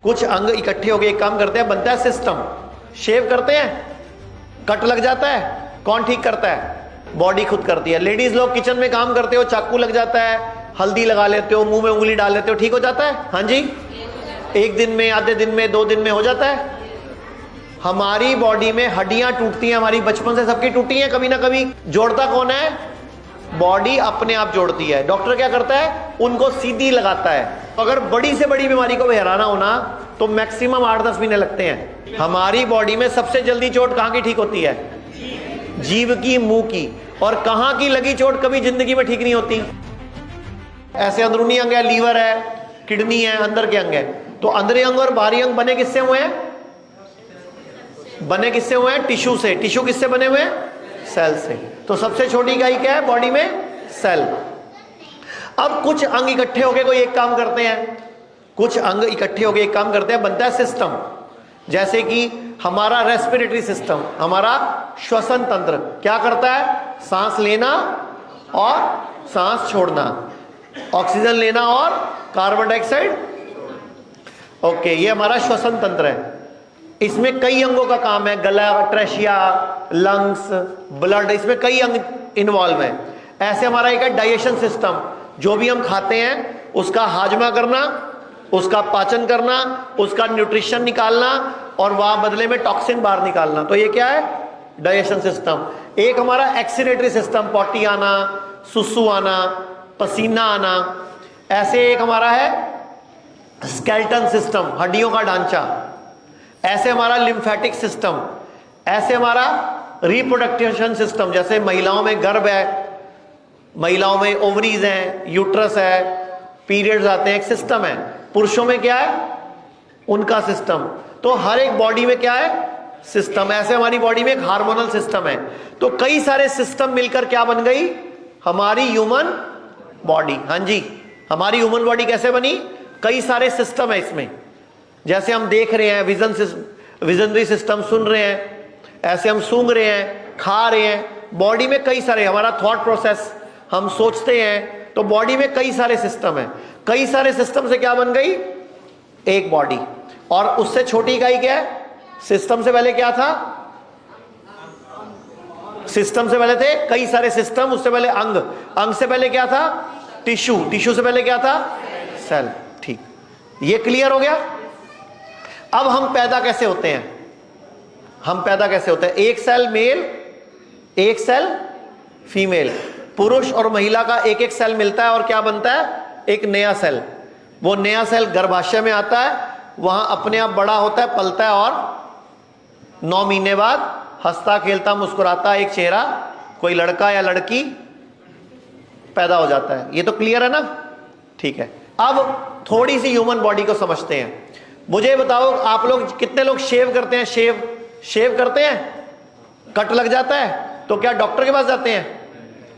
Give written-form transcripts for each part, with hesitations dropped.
कुछ अंग इकट्ठे होकर एक काम करते हैं, बनता है सिस्टम। शेव करते हैं, कट लग जाता है, कौन ठीक करता है? बॉडी खुद करती है। लेडीज लोग किचन में काम करते हो, चाकू लग जाता है, हल्दी लगा लेते हो, मुंह में उंगली डाल लेते हो, ठीक हो जाता है? हाँ जी, एक दिन में, आधे दिन में, 2 दिन में हो जाता है। हमारी बॉडी में हड्डियां टूटती हैं, हमारी बचपन से सबकी टूटी हैं कभी ना कभी। जोड़ता कौन है? बॉडी अपने आप जोड़ती है। डॉक्टर क्या करता है? उनको सीधी लगाता है। अगर बड़ी से बड़ी बीमारी को बहराना होना तो मैक्सिमम 8-10 महीने लगते हैं। हमारी बॉडी में सबसे जल्दी चोट कहां की ठीक होती है? जीभ की, मुंह की। और कहां की लगी चोट कभी जिंदगी में ठीक नहीं होती। ऐसे अंदरूनी अंग है, लीवर है, किडनी है, अंदर के अंग है। तो अंदर अंग और बाहरी अंग बने किससे हुए हैं? बने किससे हुए हैं? टिश्यू से। टिश्यू किससे बने हुए हैं? सेल से। तो सबसे छोटी इकाई क्या है बॉडी में? सेल। अब कुछ अंग इकट्ठे होकर कोई एक काम करते हैं, कुछ अंग इकट्ठे होकर एक काम करते हैं, बनता है सिस्टम। जैसे कि हमारा रेस्पिरेटरी सिस्टम, हमारा श्वसन तंत्र क्या करता है? सांस लेना और सांस छोड़ना, ऑक्सीजन लेना और कार्बन डाइऑक्साइड। ओके, ये हमारा श्वसन तंत्र है। इसमें कई अंगों का काम है, गला, ट्रेशिया, लंग्स, ब्लड, इसमें कई अंग इन्वॉल्व हैं। ऐसे हमारा एक है डाइजेशन सिस्टम, जो भी हम खाते हैं उसका हाजमा करना, उसका पाचन करना, उसका न्यूट्रिशन निकालना और वहां बदले में टॉक्सिन बाहर निकालना। तो ये क्या है? Digestion system. एक हमारा एक्सीलेटरी सिस्टम, पॉटी आना, सुसु आना, पसीना आना। ऐसे एक हमारा है स्केलेटन सिस्टम, हड्डियों का ढांचा। ऐसे हमारा लिम्फेटिक सिस्टम। ऐसे हमारा रिप्रोडक्शन सिस्टम, जैसे महिलाओं में गर्भ है, महिलाओं में ओवरीज हैं, यूट्रस है, पीरियड्स आते हैं, एक सिस्टम है। पुरुषों में क्या है? उनका सिस्टम। तो हर एक बॉडी में क्या है? सिस्टम। ऐसे हमारी बॉडी में एक हार्मोनल सिस्टम है। तो कई सारे सिस्टम मिलकर क्या बन गई? हमारी ह्यूमन बॉडी। हाँ जी, हमारी ह्यूमन बॉडी कैसे बनी? कई सारे सिस्टम है इसमें। जैसे हम देख रहे हैं, विजनरी सिस्टम, सुन रहे हैं, ऐसे हम सूंघ रहे हैं, खा रहे हैं। बॉडी में कई सारे, हमारा थॉट प्रोसेस, हम सोचते हैं, तो बॉडी में कई सारे सिस्टम है। कई सारे सिस्टम से क्या बन गई? एक बॉडी। और उससे छोटी इकाई क्या है? सिस्टम से पहले क्या था? सिस्टम से पहले थे कई सारे सिस्टम, उससे पहले अंग, अंग से पहले क्या था? टिश्यू, टिश्यू से पहले क्या था? सेल। ठीक, ये क्लियर हो गया। अब हम पैदा कैसे होते हैं? हम पैदा कैसे होते हैं? एक सेल मेल, एक सेल फीमेल। पुरुष और महिला का एक एक सेल मिलता है और क्या बनता है? एक नया सेल। वो नया सेल गर्भाशय में आता है, वहां अपने आप बड़ा होता है, पलता है और 9 महीने बाद हंसता खेलता मुस्कुराता एक चेहरा, कोई लड़का या लड़की पैदा हो जाता है। ये तो क्लियर है ना? ठीक है। अब थोड़ी सी ह्यूमन बॉडी को समझते हैं। मुझे बताओ, आप लोग कितने लोग शेव करते हैं? शेव करते हैं, कट लग जाता है तो क्या डॉक्टर के पास जाते हैं?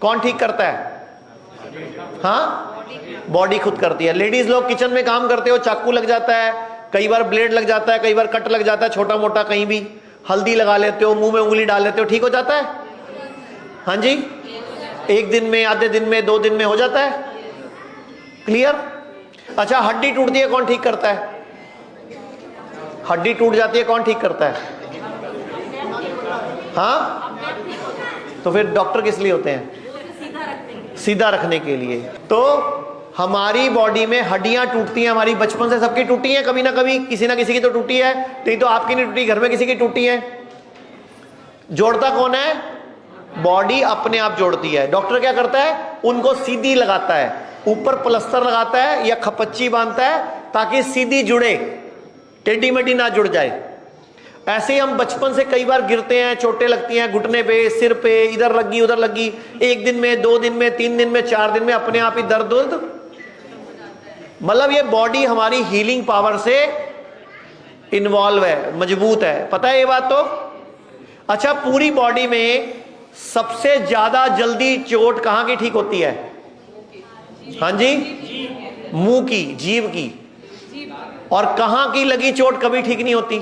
कौन ठीक करता है? हाँ, बॉडी खुद करती है। लेडीज लोग किचन में काम करते हो, चाकू लग जाता है, कई बार ब्लेड लग जाता है, कई बार कट लग जाता है, छोटा मोटा कहीं भी, हल्दी लगा लेते हो, मुंह में उंगली डाल लेते हो, ठीक हो जाता है? हाँ जी, एक दिन में, आधे दिन में, 2 दिन में हो जाता है। क्लियर? अच्छा, हड्डी टूटती है, कौन ठीक करता है? हड्डी टूट जाती है, कौन ठीक करता है? हाँ, तो फिर डॉक्टर किस लिए होते हैं? सीधा रखने के लिए। तो हमारी बॉडी में हड्डियां टूटती हैं, हमारी बचपन से सबकी टूटी हैं कभी ना कभी, किसी ना किसी की तो टूटी है, नहीं तो आपकी नहीं टूटी, घर में किसी की टूटी है। जोड़ता कौन है? बॉडी अपने आप जोड़ती है। डॉक्टर क्या करता है? उनको सीधी लगाता है, ऊपर प्लास्टर लगाता है या खपच्ची बांधता है ताकि सीधी जुड़े, टेढ़ी मेढ़ी ना जुड़ जाए। ऐसे ही हम बचपन से कई बार गिरते हैं, चोटें लगती हैं, घुटने पे, सिर पे, इधर लगी उधर लगी, 1 दिन में, 2 दिन में, 3 दिन में, 4 दिन में अपने आप ही दर्द। मतलब ये बॉडी हमारी हीलिंग पावर से इन्वॉल्व है, मजबूत है। पता है ये बात तो? अच्छा, पूरी बॉडी में सबसे ज्यादा जल्दी चोट कहां की ठीक होती है? हाँ जी, मुंह की, जीभ की। और कहां की लगी चोट कभी ठीक नहीं होती?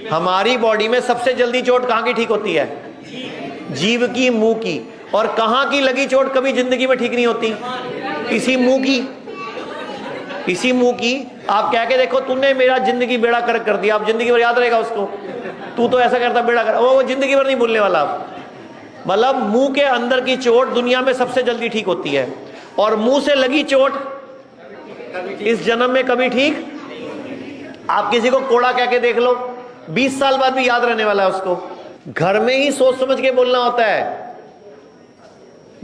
हमारी बॉडी में सबसे जल्दी चोट कहां की ठीक होती है? जीभ की, मुंह की। और कहां की लगी चोट कभी जिंदगी में ठीक नहीं होती? इसी मुंह की। इसी मुंह की आप कह के देखो, तूने मेरा जिंदगी बेड़ा गर्क कर दिया, आप जिंदगी भर याद रहेगा उसको, तू तो ऐसा करता बेड़ा कर, वो जिंदगी भर नहीं भूलने वाला आप। मतलब मुंह के अंदर की चोट दुनिया में सबसे जल्दी ठीक होती है, और मुंह से लगी चोट इस जन्म में कभी ठीक। आप किसी को कोड़ा कह के देख लो, 20 साल बाद भी याद रहने वाला है उसको। घर में ही सोच समझ के बोलना होता है।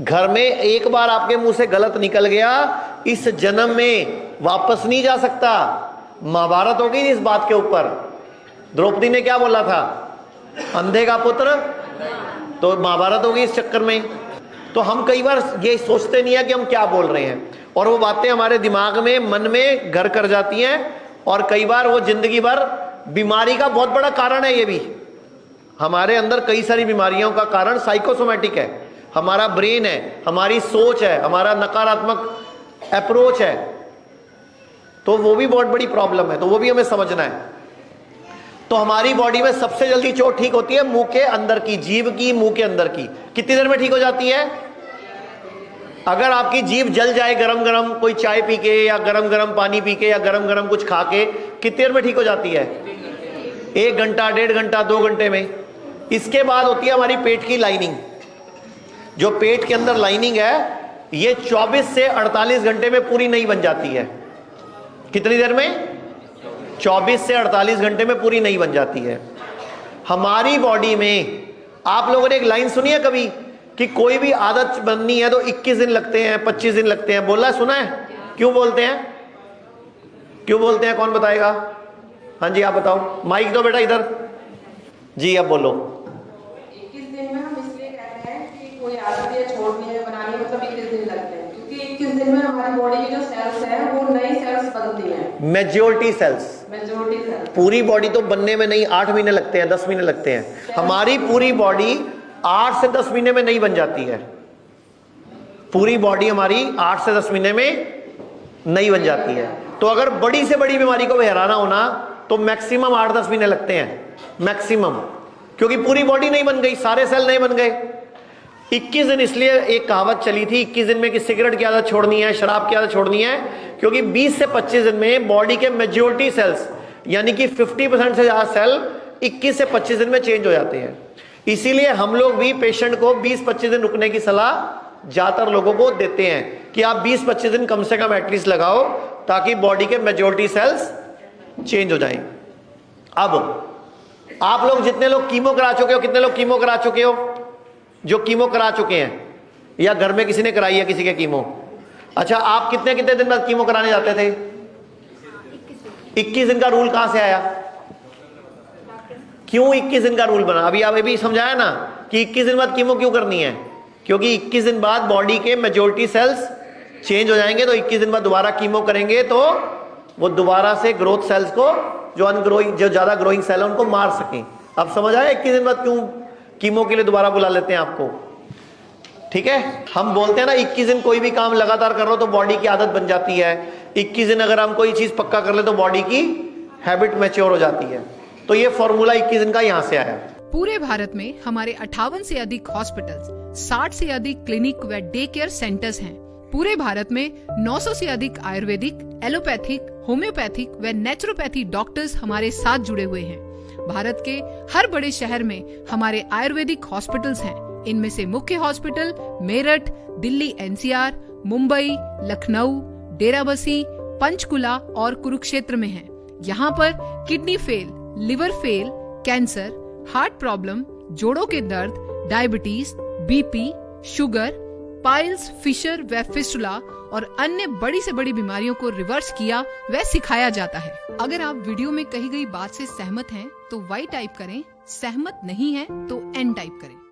घर में एक बार आपके मुंह से गलत निकल गया, इस जन्म में वापस नहीं जा सकता। महाभारत हो गई इस बात के ऊपर। द्रौपदी ने क्या बोला था, अंधे का पुत्र, तो महाभारत हो गई इस चक्कर में। तो हम कई बार ये सोचते नहीं है कि हम क्या बोल रहे हैं, और वो बातें हमारे दिमाग में, मन में घर कर जाती हैं, और कई बार वो जिंदगी भर बीमारी का बहुत बड़ा कारण है। ये भी हमारे अंदर कई सारी बीमारियों का कारण साइकोसोमैटिक है, हमारा ब्रेन है, हमारी सोच है, हमारा नकारात्मक अप्रोच है। तो वो भी बहुत बड़ी प्रॉब्लम है, तो वो भी हमें समझना है। तो हमारी बॉडी में सबसे जल्दी चोट ठीक होती है मुंह के अंदर की, जीभ की, मुंह के अंदर की। कितनी देर में ठीक हो जाती है? अगर आपकी जीभ जल जाए गरम गरम कोई चाय पी के, या गरम गरम पानी पी के, या गरम गरम कुछ खा के, कितनी देर में ठीक हो जाती है? 1 घंटा, 1.5 घंटा, 2 घंटे में। इसके बाद होती है हमारी पेट की लाइनिंग। जो पेट के अंदर लाइनिंग है, ये 24 से 48 घंटे में पूरी नहीं बन जाती है। कितनी देर में? 24 से 48 घंटे में पूरी नहीं बन जाती है। हमारी बॉडी में, आप लोगों ने एक लाइन सुनी है कभी कि कोई भी आदत बननी है तो 21 दिन लगते हैं, 25 दिन लगते हैं? बोला सुना है? क्यों बोलते हैं? क्यों बोलते हैं? कौन बताएगा? हाँ जी, आप बताओ। माइक दो बेटा इधर जी, अब बोलो। 21 दिन में हम इसलिए कहते हैं कि कोई आदत है छोड़नी है, बनानी है, मतलब 21 दिन लगते हैं, क्योंकि 21 दिन में हमारी बॉडी की जो सेल्स हैं वो नई सेल्स बनती हैं। Majority sales. पूरी बॉडी तो बनने में नहीं 8 महीने लगते हैं, 10 महीने लगते हैं। हमारी पूरी बॉडी 8 से 10 महीने में नहीं बन जाती है। पूरी बॉडी हमारी 8 से 10 महीने में नहीं बन जाती है। तो अगर बड़ी से बड़ी बीमारी को हराना होना तो मैक्सिमम 8-10 महीने लगते हैं, मैक्सिमम, क्योंकि पूरी बॉडी नहीं बन गई, सारे सेल नहीं बन गए। 21 दिन, इसलिए एक कहावत चली थी 21 दिन में कि सिगरेट की आदत छोड़नी है, शराब की आदत छोड़नी है, क्योंकि 20 से 25 दिन में बॉडी के मेजॉरिटी सेल्स, यानी कि 50% से ज्यादा सेल 21 से 25 दिन में चेंज हो जाते हैं। इसीलिए हम लोग भी पेशेंट को 20-25 दिन रुकने की सलाह ज्यादातर लोगों को देते हैं कि आप 20-25 दिन कम से कम एटलीस्ट लगाओ, ताकि बॉडी के मेजॉरिटी सेल्स चेंज हो जाएं। अब आप लोग जितने लोग कीमो करा चुके हो, कितने लोग कीमो करा चुके हो? जो कीमो करा चुके हैं, या घर में किसी ने कराई है किसी के कीमो? अच्छा, आप कितने कितने दिन बाद कीमो कराने जाते थे? 21 दिन का रूल कहां से आया? क्यों 21 दिन का रूल बना? अभी आप भी समझाया ना कि 21 दिन बाद कीमो क्यों करनी है, क्योंकि 21 दिन बाद बॉडी के मेजॉरिटी सेल्स चेंज हो जाएंगे। तो 21 दिन बाद दोबारा कीमो करेंगे तो वो दोबारा से ग्रोथ सेल्स को, जो अनग्रोइंग, जो ज्यादा ग्रोइंग सेल है, उनको मार सकें। अब समझ आया 21 दिन बाद क्यों कीमो के लिए दोबारा बुला लेते हैं आपको? ठीक है, हम बोलते हैं ना 21 दिन कोई भी काम लगातार कर लो तो बॉडी की आदत बन जाती है। 21 दिन अगर हम कोई चीज पक्का कर ले तो बॉडी की हैबिट मैच्योर हो जाती है। तो ये फॉर्मूला 21 दिन का यहाँ से आया। पूरे भारत में हमारे 58 से अधिक हॉस्पिटल्स, 60 से अधिक क्लिनिक व डे केयर सेंटर्स हैं। पूरे भारत में 900 से अधिक आयुर्वेदिक, एलोपैथिक, होम्योपैथिक व नेचुरोपैथी डॉक्टर्स हमारे साथ जुड़े हुए हैं। भारत के हर बड़े शहर में हमारे आयुर्वेदिक हॉस्पिटल्स हैं। इनमें से मुख्य हॉस्पिटल मेरठ, दिल्ली NCR, मुंबई, लखनऊ, डेराबसी, पंचकुला और कुरुक्षेत्र में हैं। यहाँ पर kidney fail, liver fail, cancer, heart problem, जोड़ों के दर्द, diabetes, BP, sugar, piles, fissure व फिस्टुला और अन्य बड़ी से बड़ी बीमारियों को रिवर्स किया व सिखाया जाता है। अगर आप वीडियो में कही गई बात से सहमत हैं तो Y टाइप करें, सहमत नहीं है तो N टाइप करें।